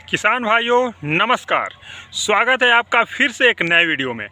किसान भाइयों नमस्कार। स्वागत है आपका फिर से एक नए वीडियो में।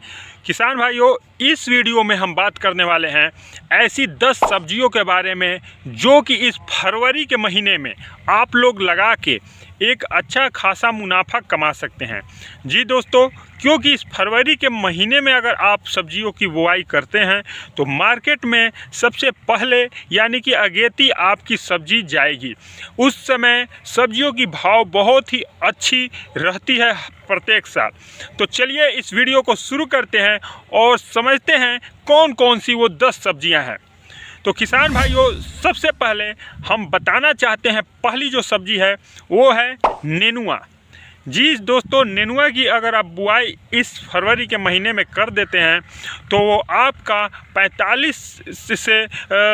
किसान भाइयों, इस वीडियो में हम बात करने वाले हैं ऐसी 10 सब्जियों के बारे में जो कि इस फरवरी के महीने में आप लोग लगा के एक अच्छा खासा मुनाफा कमा सकते हैं। जी दोस्तों, क्योंकि इस फरवरी के महीने में अगर आप सब्जियों की बुआई करते हैं तो मार्केट में सबसे पहले यानी कि अगेती आपकी सब्जी जाएगी। उस समय सब्जियों की भाव बहुत ही अच्छी रहती है प्रत्येक साल। तो चलिए इस वीडियो को शुरू करते हैं और समझते हैं कौन कौन सी वो 10 सब्जियां हैं। तो किसान भाइयों, सबसे पहले हम बताना चाहते हैं पहली जो सब्जी है वो है नेनुआ। जी दोस्तों, नेनुआ की अगर आप बुआई इस फरवरी के महीने में कर देते हैं तो वो आपका 45 से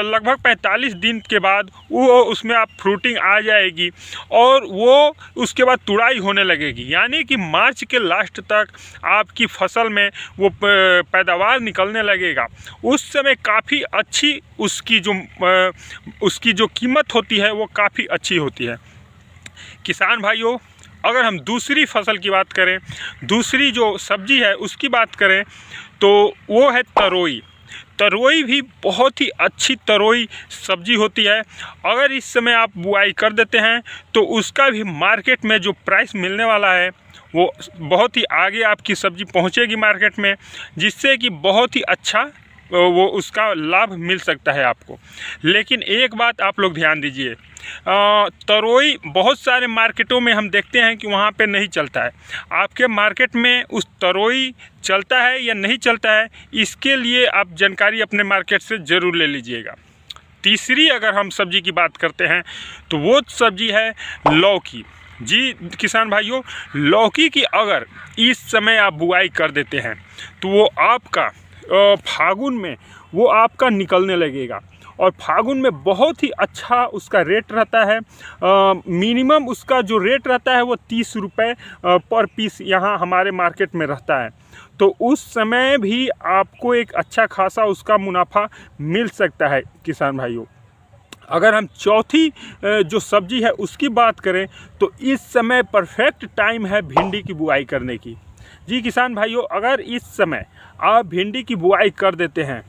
लगभग 45 दिन के बाद वो उसमें आप फ्रूटिंग आ जाएगी और वो उसके बाद तुड़ाई होने लगेगी। यानी कि मार्च के लास्ट तक आपकी फसल में वो पैदावार निकलने लगेगा। उस समय काफ़ी अच्छी उसकी जो कीमत होती है वो काफ़ी अच्छी होती है। किसान भाइयों, अगर हम दूसरी फसल की बात करें, दूसरी जो सब्जी है उसकी बात करें तो वो है तरोई। तरोई भी बहुत ही अच्छी तरोई सब्जी होती है। अगर इस समय आप बुआई कर देते हैं तो उसका भी मार्केट में जो प्राइस मिलने वाला है वो बहुत ही आगे आपकी सब्जी पहुंचेगी मार्केट में, जिससे कि बहुत ही अच्छा वो उसका लाभ मिल सकता है आपको। लेकिन एक बात आप लोग ध्यान दीजिए, तरोई बहुत सारे मार्केटों में हम देखते हैं कि वहाँ पे नहीं चलता है। आपके मार्केट में उस तरोई चलता है या नहीं चलता है, इसके लिए आप जानकारी अपने मार्केट से ज़रूर ले लीजिएगा। तीसरी अगर हम सब्जी की बात करते हैं तो वो सब्जी है लौकी। जी किसान भाइयों, लौकी की अगर इस समय आप बुआई कर देते हैं तो वो आपका फागुन में वो आपका निकलने लगेगा और फागुन में बहुत ही अच्छा उसका रेट रहता है। मिनिमम उसका जो रेट रहता है वो 30 रुपये पर पीस यहाँ हमारे मार्केट में रहता है। तो उस समय भी आपको एक अच्छा खासा उसका मुनाफा मिल सकता है। किसान भाइयों, अगर हम चौथी जो सब्जी है उसकी बात करें तो इस समय परफेक्ट टाइम है भिंडी की बुआई करने की। जी किसान भाइयों, अगर इस समय आप भिंडी की बुआई कर देते हैं,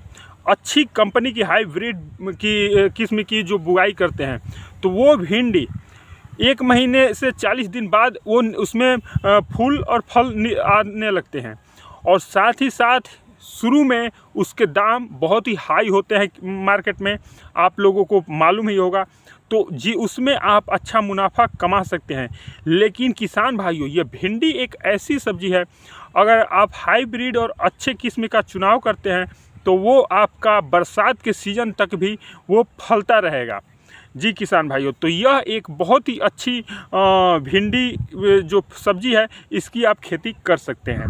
अच्छी कंपनी की हाइब्रिड की किस्म की जो बुआई करते हैं, तो वो भिंडी 1 महीने से 40 दिन बाद वो उसमें फूल और फल आने लगते हैं। और साथ ही साथ शुरू में उसके दाम बहुत ही हाई होते हैं मार्केट में, आप लोगों को मालूम ही होगा। तो जी उसमें आप अच्छा मुनाफा कमा सकते हैं। लेकिन किसान भाइयों, ये भिंडी एक ऐसी सब्जी है, अगर आप हाइब्रिड और अच्छे किस्म का चुनाव करते हैं तो वो आपका बरसात के सीज़न तक भी वो फलता रहेगा। जी किसान भाइयों, तो यह एक बहुत ही अच्छी भिंडी जो सब्जी है इसकी आप खेती कर सकते हैं।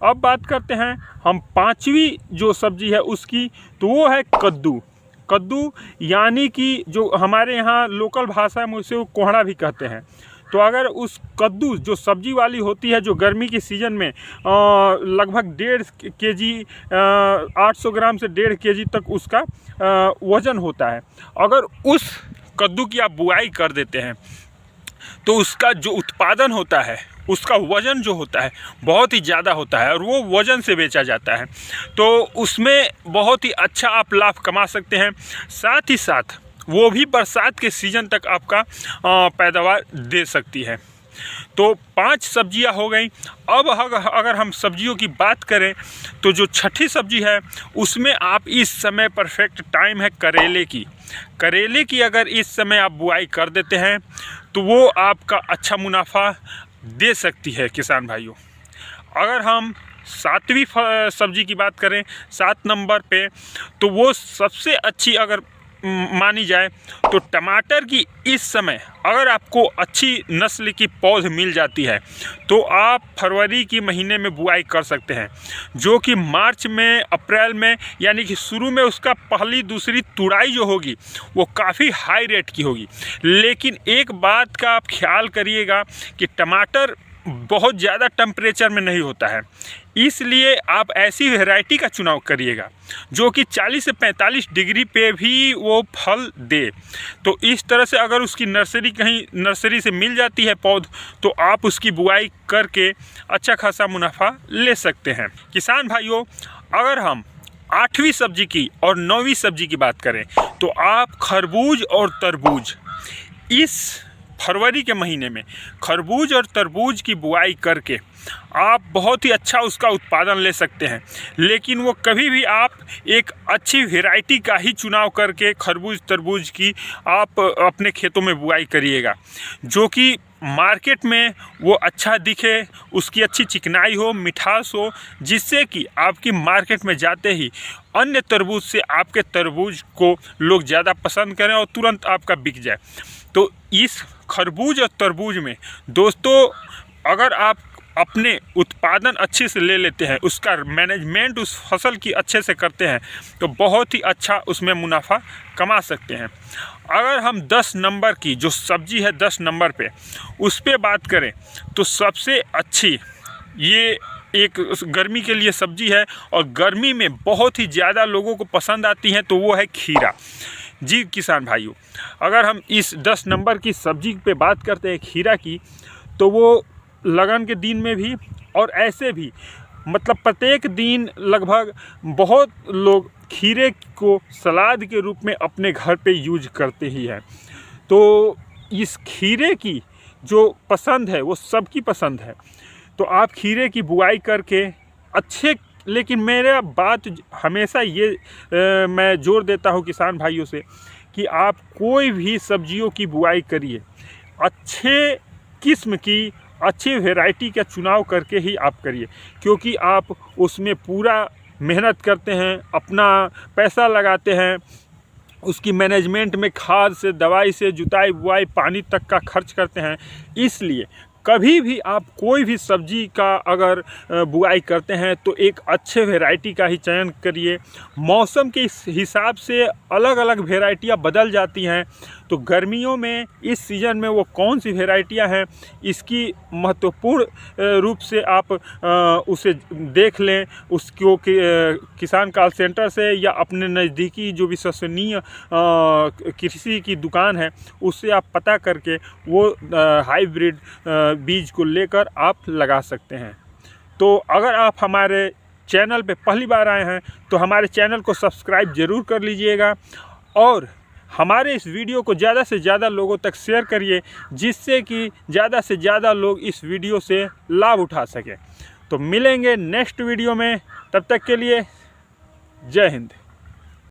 अब बात करते हैं हम पांचवी जो सब्जी है उसकी, तो वो है कद्दू। कद्दू यानी कि जो हमारे यहाँ लोकल भाषा में उसे वो कोहड़ा भी कहते हैं। तो अगर उस कद्दू जो सब्जी वाली होती है, जो गर्मी के सीज़न में लगभग 1.5 केजी 800 ग्राम से 1.5 केजी तक उसका वज़न होता है, अगर उस कद्दू की आप बुआई कर देते हैं तो उसका जो उत्पादन होता है, उसका वज़न जो होता है बहुत ही ज़्यादा होता है और वो वज़न से बेचा जाता है। तो उसमें बहुत ही अच्छा आप लाभ कमा सकते हैं। साथ ही साथ वो भी बरसात के सीज़न तक आपका पैदावार दे सकती है। तो 5 सब्जियां हो गई। अब अगर हम सब्जियों की बात करें तो जो छठी सब्जी है उसमें आप इस समय परफेक्ट टाइम है करेले की। करेले की अगर इस समय आप बुआई कर देते हैं तो वो आपका अच्छा मुनाफा दे सकती है। किसान भाइयों, अगर हम 7वीं सब्जी की बात करें 7 नंबर पे, तो वो सबसे अच्छी अगर मानी जाए तो टमाटर की इस समय अगर आपको अच्छी नस्ल की पौध मिल जाती है तो आप फरवरी की महीने में बुआई कर सकते हैं, जो कि मार्च में अप्रैल में यानी कि शुरू में उसका पहली दूसरी तुड़ाई जो होगी वो काफ़ी हाई रेट की होगी। लेकिन एक बात का आप ख्याल करिएगा कि टमाटर बहुत ज़्यादा टेम्परेचर में नहीं होता है, इसलिए आप ऐसी वैरायटी का चुनाव करिएगा जो कि 40 से 45 डिग्री पे भी वो फल दे। तो इस तरह से अगर उसकी नर्सरी कहीं नर्सरी से मिल जाती है पौध, तो आप उसकी बुआई करके अच्छा खासा मुनाफा ले सकते हैं। किसान भाइयों, अगर हम 8वीं सब्जी की और 9वीं सब्जी की बात करें तो आप खरबूज और तरबूज, इस फरवरी के महीने में खरबूज और तरबूज की बुआई करके आप बहुत ही अच्छा उसका उत्पादन ले सकते हैं। लेकिन वो कभी भी आप एक अच्छी वैरायटी का ही चुनाव करके खरबूज तरबूज की आप अपने खेतों में बुआई करिएगा, जो कि मार्केट में वो अच्छा दिखे, उसकी अच्छी चिकनाई हो, मिठास हो, जिससे कि आपकी मार्केट में जाते ही अन्य तरबूज से आपके तरबूज को लोग ज़्यादा पसंद करें और तुरंत आपका बिक जाए। तो इस खरबूज और तरबूज में दोस्तों, अगर आप अपने उत्पादन अच्छे से ले लेते हैं, उसका मैनेजमेंट उस फसल की अच्छे से करते हैं, तो बहुत ही अच्छा उसमें मुनाफा कमा सकते हैं। अगर हम 10 नंबर की जो सब्जी है 10 नंबर पे, उस पे बात करें तो सबसे अच्छी ये एक गर्मी के लिए सब्जी है और गर्मी में बहुत ही ज़्यादा लोगों को पसंद आती है, तो वो है खीरा। जी किसान भाइयों, अगर हम इस 10 नंबर की सब्जी पे बात करते हैं खीरा की, तो वो लगन के दिन में भी और ऐसे भी मतलब प्रत्येक दिन लगभग बहुत लोग खीरे को सलाद के रूप में अपने घर पे यूज करते ही हैं। तो इस खीरे की जो पसंद है वो सबकी पसंद है। तो आप खीरे की बुआई करके अच्छे, लेकिन मेरा बात हमेशा ये मैं जोर देता हूँ किसान भाइयों से कि आप कोई भी सब्जियों की बुआई करिए, अच्छे किस्म की अच्छी वैरायटी का चुनाव करके ही आप करिए, क्योंकि आप उसमें पूरा मेहनत करते हैं, अपना पैसा लगाते हैं, उसकी मैनेजमेंट में खाद से, दवाई से, जुताई बुआई, पानी तक का खर्च करते हैं। इसलिए कभी भी आप कोई भी सब्जी का अगर बुआई करते हैं तो एक अच्छे वैरायटी का ही चयन करिए। मौसम के हिसाब से अलग अलग वैरायटियाँ बदल जाती हैं, तो गर्मियों में इस सीज़न में वो कौन सी वैरायटियाँ हैं, इसकी महत्वपूर्ण रूप से आप उसे देख लें, उसको किसान कॉल सेंटर से या अपने नज़दीकी जो विश्वसनीय कृषि की दुकान है उससे आप पता करके वो हाइब्रिड बीज को लेकर आप लगा सकते हैं। तो अगर आप हमारे चैनल पे पहली बार आए हैं तो हमारे चैनल को सब्सक्राइब ज़रूर कर लीजिएगा और हमारे इस वीडियो को ज़्यादा से ज़्यादा लोगों तक शेयर करिए, जिससे कि ज़्यादा से ज़्यादा लोग इस वीडियो से लाभ उठा सकें। तो मिलेंगे नेक्स्ट वीडियो में, तब तक के लिए जय हिंद।